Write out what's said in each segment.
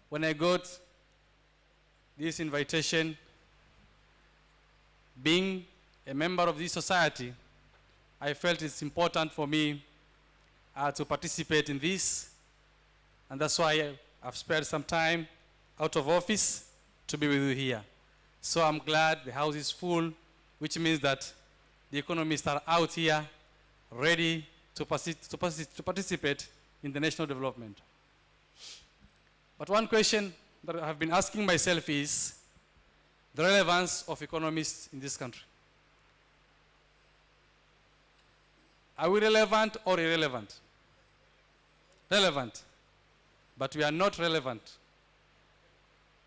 when I got this invitation, being a member of this society, I felt it's important for me to participate in this, and that's why I've spared some time out of office to be with you here. So I'm glad the house is full, which means that the economists are out here ready to participate in the national development. But one question that I have been asking myself is the relevance of economists in this country. Are we relevant or irrelevant? Relevant, but we are not relevant.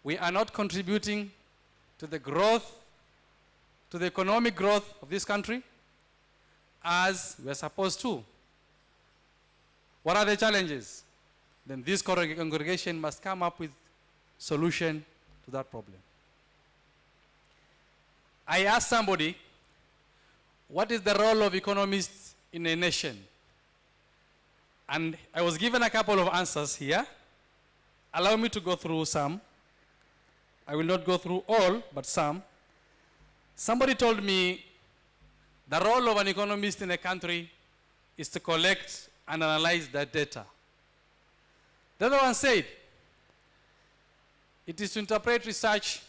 We are not contributing to the growth, to the economic growth of this country as we are supposed to. What are the challenges? Then this congregation must come up with solution to that problem. I asked somebody, what is the role of economists in a nation? And I was given a couple of answers here. Allow me to go through some. I will not go through all, but some. Somebody told me the role of an economist in a country is to collect and analyze that data. The other one said, it is to interpret research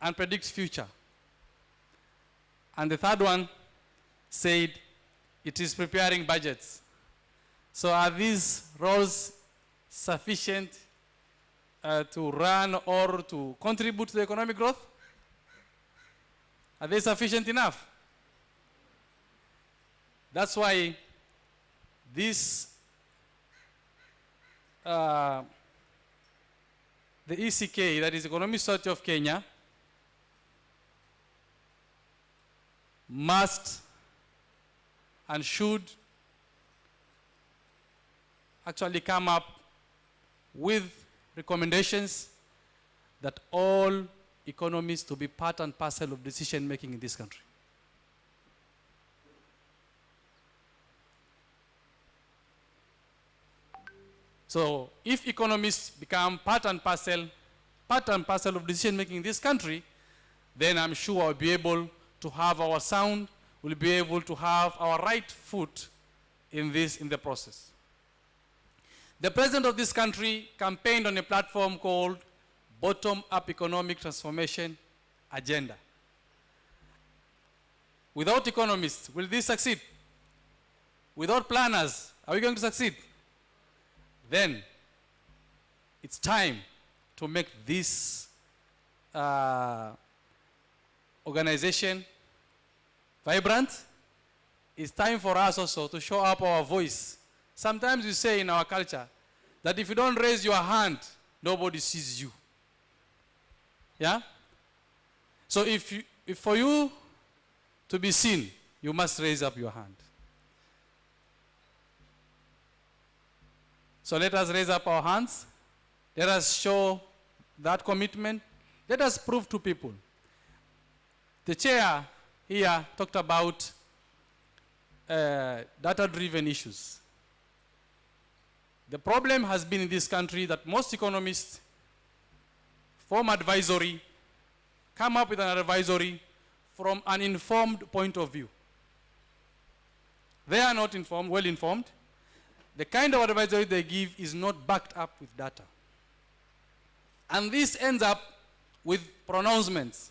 and predict future. And the third one said, it is preparing budgets. So are these roles sufficient to run or to contribute to the economic growth? Are they sufficient enough? That's why this, the ECK, that is Economic Society of Kenya, must and should actually come up with recommendations that all economists to be part and parcel of decision making in this country. So if economists become part and parcel of decision making in this country, then I'm sure I'll be able to have our sound, we'll be able to have our right foot in the process. The president of this country campaigned on a platform called Bottom-Up Economic Transformation Agenda. Without economists, will this succeed? Without planners, are we going to succeed? Then it's time to make this organization vibrant. It's time for us also to show up our voice. Sometimes we say in our culture that if you don't raise your hand, nobody sees you. Yeah? So if for you to be seen, you must raise up your hand. So let us raise up our hands. Let us show that commitment. Let us prove to people. The chair here talked about data-driven issues. The problem has been in this country that most economists form advisory, come up with an advisory from an informed point of view. They are not informed, well informed. The kind of advisory they give is not backed up with data. And this ends up with pronouncements.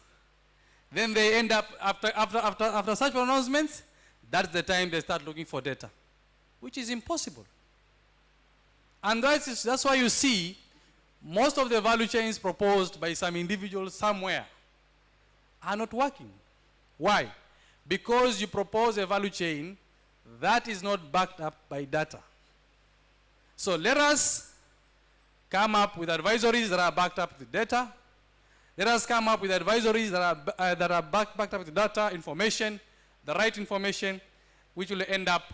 Then they end up, after such pronouncements, that's the time they start looking for data, which is impossible. And that's why you see most of the value chains proposed by some individuals somewhere are not working. Why? Because you propose a value chain that is not backed up by data. So let us come up with advisories that are backed up with data. Let us come up with advisories that are backed up with data, information, the right information, which will end up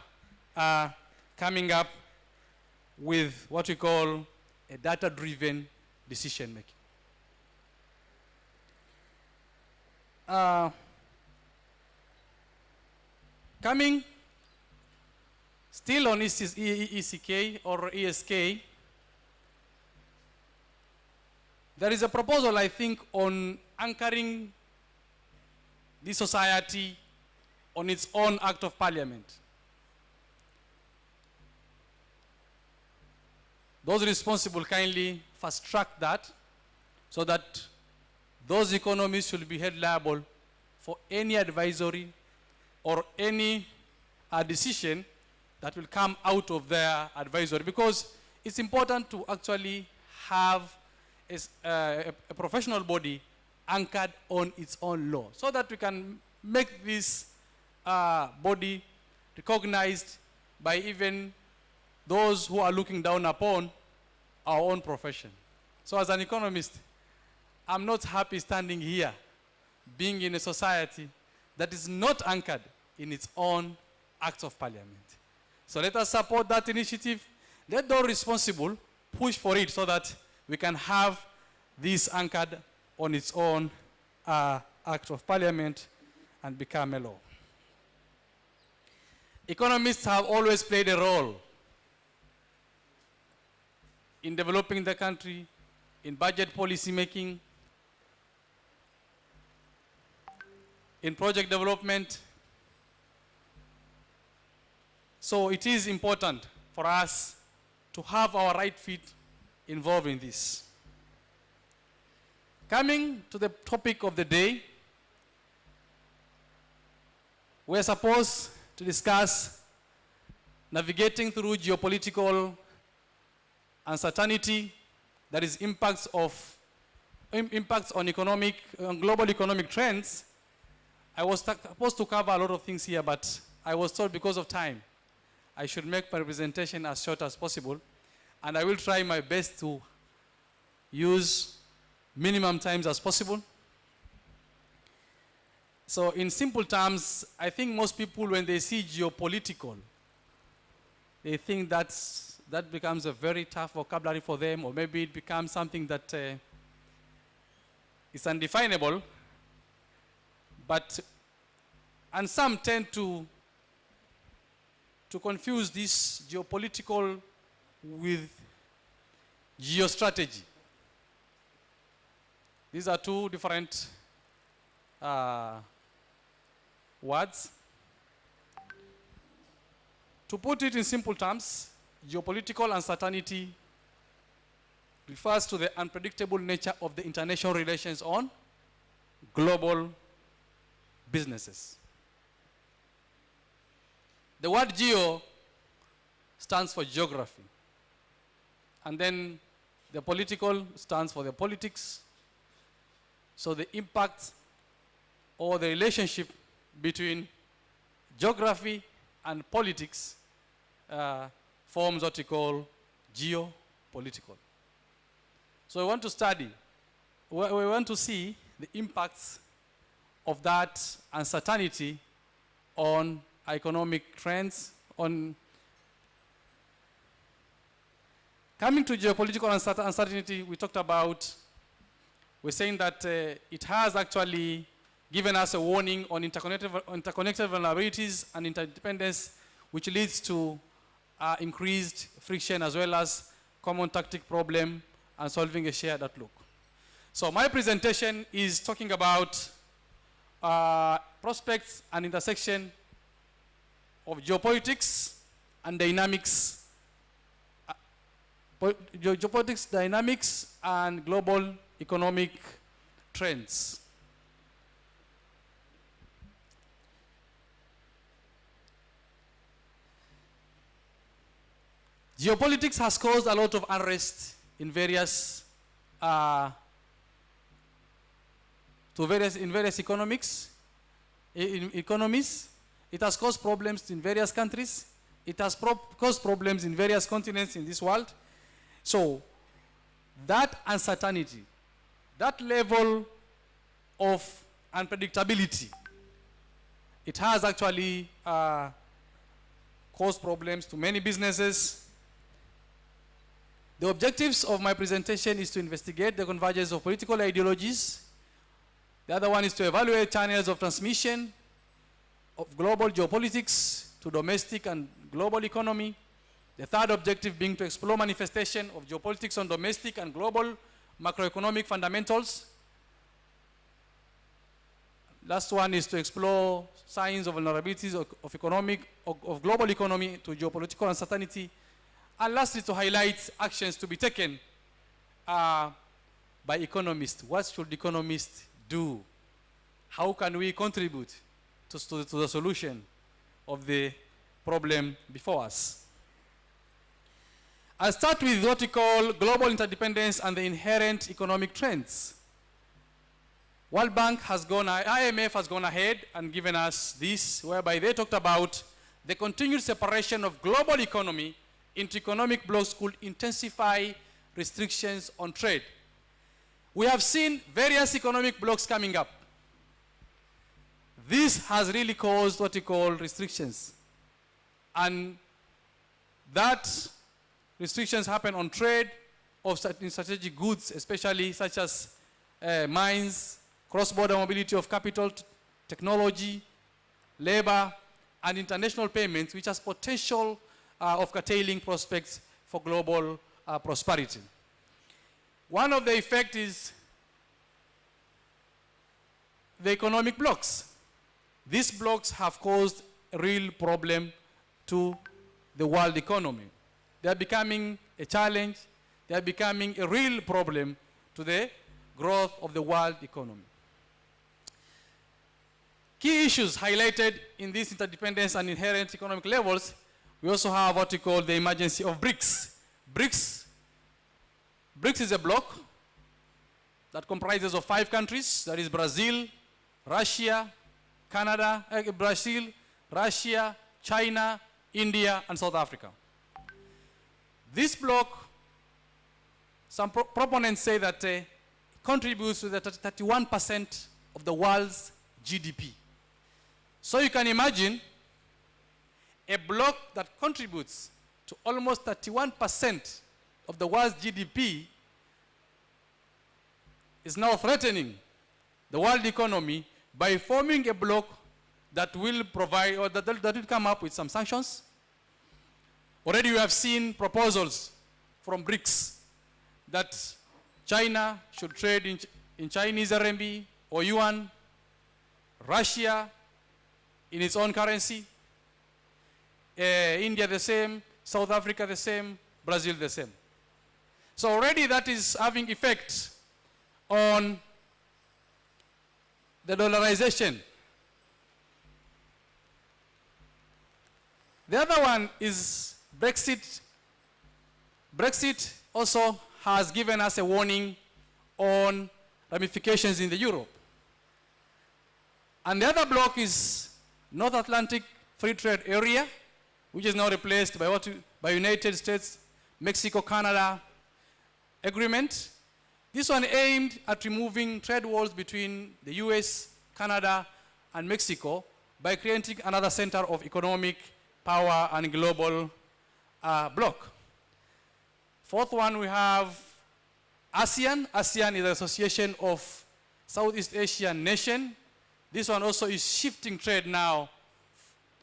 coming up with what we call a data-driven decision making. Coming still on ECK or ESK, There is a proposal, I think, on anchoring this society on its own act of parliament. Those responsible kindly fast track that so that those economies should be held liable for any advisory or any decision that will come out of their advisory, because it's important to actually have a professional body anchored on its own law so that we can make this body recognized by even those who are looking down upon our own profession. So as an economist, I'm not happy standing here being in a society that is not anchored in its own acts of parliament. So let us support that initiative. Let those responsible push for it so that we can have this anchored on its own act of parliament and become a law. Economists have always played a role in developing the country, in budget policy making, in project development. So it is important for us to have our right feet involved in this. Coming to the topic of the day, we're supposed to discuss navigating through geopolitical uncertainty, that is impacts on global economic trends. I was supposed to cover a lot of things here, but I was told because of time, I should make my presentation as short as possible, and I will try my best to use minimum times as possible. So in simple terms, I think most people, when they see geopolitical, they think that becomes a very tough vocabulary for them, or maybe it becomes something that is undefinable. And some tend to confuse this geopolitical with geostrategy. These are two different words. To put it in simple terms, geopolitical uncertainty refers to the unpredictable nature of the international relations on global businesses. The word geo stands for geography, and then the political stands for the politics. So the impact or the relationship between geography and politics forms what we call geopolitical. So we want to study, we want to see the impacts of that uncertainty on economic trends. Coming to geopolitical uncertainty, we talked about, we're saying that it has actually given us a warning on interconnected vulnerabilities and interdependence, which leads to increased friction as well as common tactic problem and solving a shared outlook. So my presentation is talking about prospects and intersection of geopolitics and dynamics, geopolitics dynamics and global economic trends. Geopolitics has caused a lot of unrest in various economies. It has caused problems in various countries. It has caused problems in various continents in this world. So that uncertainty, that level of unpredictability, it has actually caused problems to many businesses. The objectives of my presentation is to investigate the convergence of political ideologies. The other one is to evaluate channels of transmission of global geopolitics to domestic and global economy. The third objective being to explore manifestation of geopolitics on domestic and global macroeconomic fundamentals. Last one is to explore signs of vulnerabilities of global economy to geopolitical uncertainty. And lastly, to highlight actions to be taken by economists. What should economists do? How can we contribute to the solution of the problem before us? I'll start with what we call global interdependence and the inherent economic trends. World Bank has IMF has gone ahead and given us this, whereby they talked about the continued separation of global economy into economic blocks could intensify restrictions on trade. We have seen various economic blocks coming up. This has really caused what we call restrictions. And that restrictions happen on trade of certain strategic goods, especially such as mines, cross-border mobility of capital, technology, labor, and international payments, which has potential of curtailing prospects for global prosperity. One of the effects is the economic blocks. These blocks have caused a real problem to the world economy. They are becoming a challenge. They are becoming a real problem to the growth of the world economy. Key issues highlighted in this interdependence and inherent economic levels, we also have what we call the emergency of BRICS. BRICS is a bloc that comprises of 5 countries, that is Brazil, Russia, China, India, and South Africa. This bloc, some proponents say that contributes to the 31% of the world's GDP. So you can imagine a bloc that contributes to almost 31% of the world's GDP is now threatening the world economy by forming a bloc that will provide, or that will come up with some sanctions. Already we have seen proposals from BRICS that China should trade in Chinese RMB or yuan, Russia in its own currency, India the same, South Africa the same, Brazil the same. So already that is having effect on the dollarization. The other one is Brexit. Brexit also has given us a warning on ramifications in the Europe. And the other block is North Atlantic Free Trade Area, which is now replaced by United States, Mexico, Canada agreement. This one aimed at removing trade walls between the US, Canada, and Mexico by creating another center of economic power and global bloc. Fourth one, we have ASEAN. ASEAN is an association of Southeast Asian nations. This one also is shifting trade now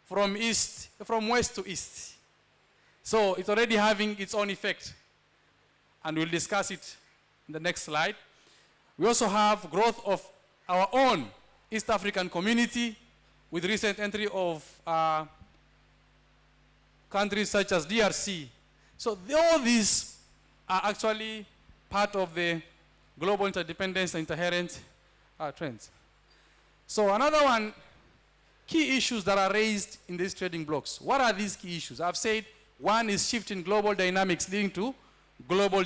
from west to east. So it's already having its own effect, and we'll discuss it in the next slide. We also have growth of our own East African community with recent entry of countries such as DRC. So all these are actually part of the global interdependence and inherent trends. So another one, key issues that are raised in these trading blocks. What are these key issues? I've said one is shift in global dynamics leading to global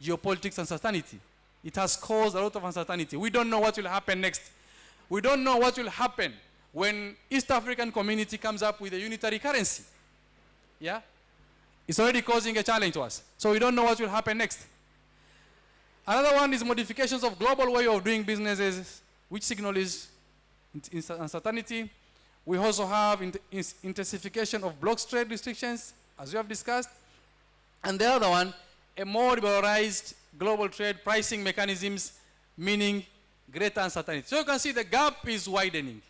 geopolitics uncertainty. It has caused a lot of uncertainty. We don't know what will happen next. We don't know what will happen when East African community comes up with a unitary currency. Yeah? It's already causing a challenge to us. So we don't know what will happen next. Another one is modifications of global way of doing businesses, which signal is uncertainty. We also have intensification of block trade restrictions, as we have discussed. And the other one, a more liberalized global trade pricing mechanisms, meaning greater uncertainty. So you can see the gap is widening.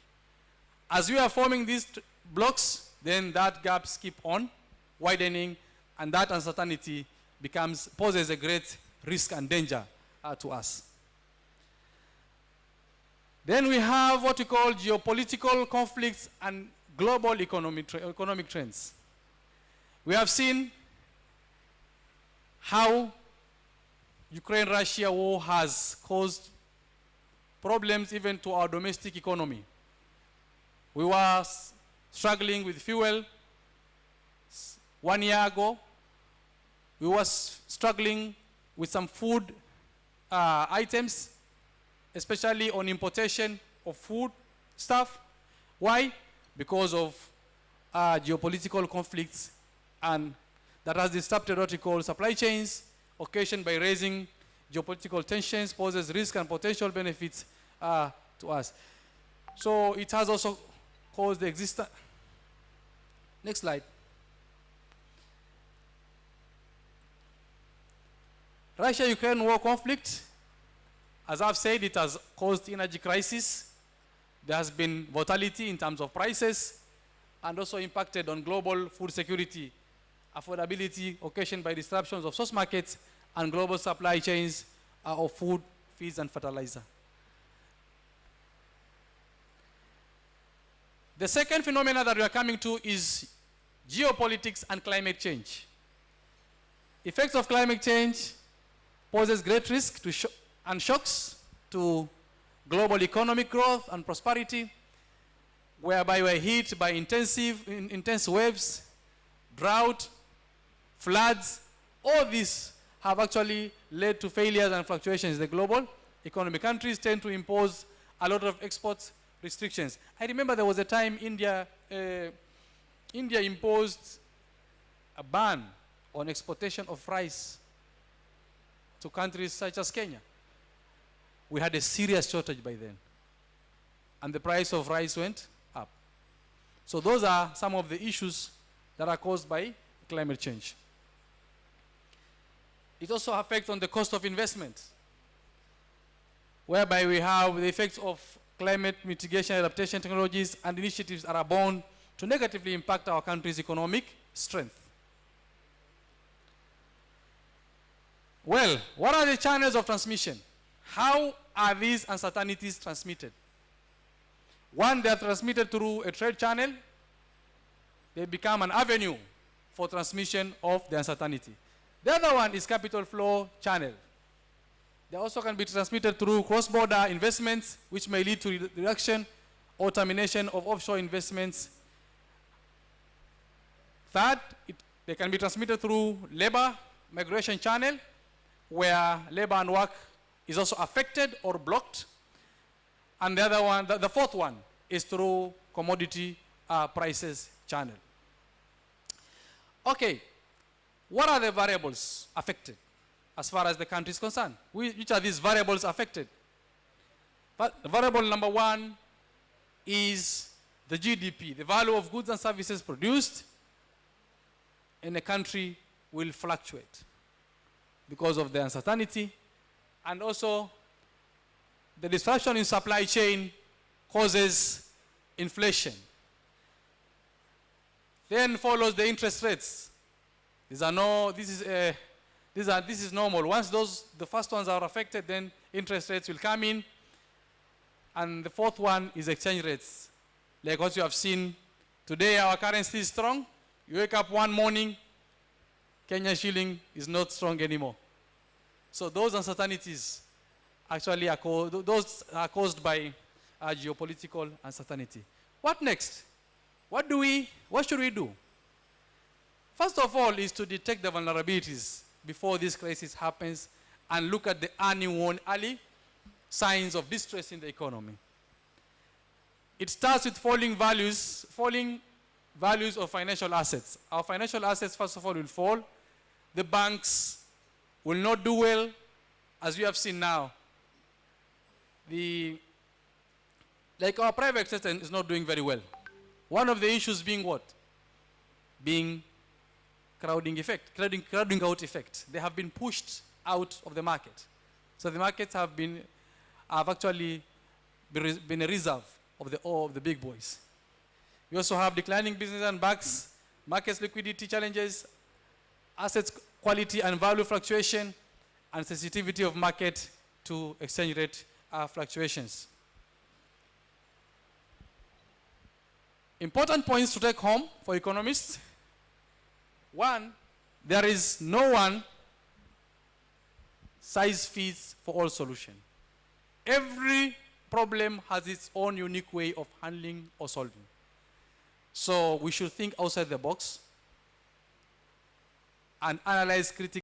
As we are forming these blocks, then that gaps keep on widening, and that uncertainty poses a great risk and danger to us. Then we have what we call geopolitical conflicts and global economic trends. We have seen how Ukraine-Russia war has caused problems even to our domestic economy. We were struggling with fuel 1 year ago. We were struggling with some food items, especially on importation of food stuff. Why? Because of geopolitical conflicts, and that has disrupted what we call supply chains, occasioned by raising geopolitical tensions, poses risk and potential benefits to us. So it has also caused the existence. Next slide. Russia-Ukraine war conflict, as I've said, it has caused energy crisis. There has been volatility in terms of prices, and also impacted on global food security, affordability occasioned by disruptions of source markets and global supply chains of food, feeds, and fertilizer. The second phenomenon that we are coming to is geopolitics and climate change. Effects of climate change poses great risk to and shocks to global economic growth and prosperity, whereby we're hit by intense waves, drought, floods. All these have actually led to failures and fluctuations in the global economy. Countries tend to impose a lot of export restrictions. I remember there was a time India imposed a ban on exportation of rice to countries such as Kenya. We had a serious shortage by then, and the price of rice went up. So those are some of the issues that are caused by climate change. It also affects on the cost of investment, whereby we have the effects of climate mitigation adaptation technologies and initiatives that are bound to negatively impact our country's economic strength. Well, what are the channels of transmission? How are these uncertainties transmitted? One, they are transmitted through a trade channel. They become an avenue for transmission of the uncertainty. The other one is capital flow channel. They also can be transmitted through cross-border investments, which may lead to reduction or termination of offshore investments. Third, they can be transmitted through labor migration channel, where labor and work is also affected or blocked. And the other one, the fourth one, is through commodity prices channel. Okay, what are the variables affected as far as the country is concerned? Which are these variables affected? But variable number one is the GDP. The value of goods and services produced in a country will fluctuate because of the uncertainty, and also the disruption in supply chain causes inflation. Then follows the interest rates. This is normal. Once the first ones are affected, then interest rates will come in. And the fourth one is exchange rates. Like what you have seen today, our currency is strong. You wake up one morning, Kenya shilling is not strong anymore. So those uncertainties actually are caused by geopolitical uncertainty. What next? What should we do? First of all is to detect the vulnerabilities before this crisis happens and look at the early signs of distress in the economy. It starts with falling values of financial assets. Our financial assets, first of all, will fall. The banks will not do well, as we have seen now. Like our private sector is not doing very well. One of the issues being what? Being crowding out effect. They have been pushed out of the market. So the markets have actually been a reserve of the big boys. We also have declining business and banks, markets liquidity challenges, assets quality and value fluctuation, and sensitivity of market to exchange rate fluctuations. Important points to take home for economists. One, there is no one size fits for all solution. Every problem has its own unique way of handling or solving. So we should think outside the box and analyze critically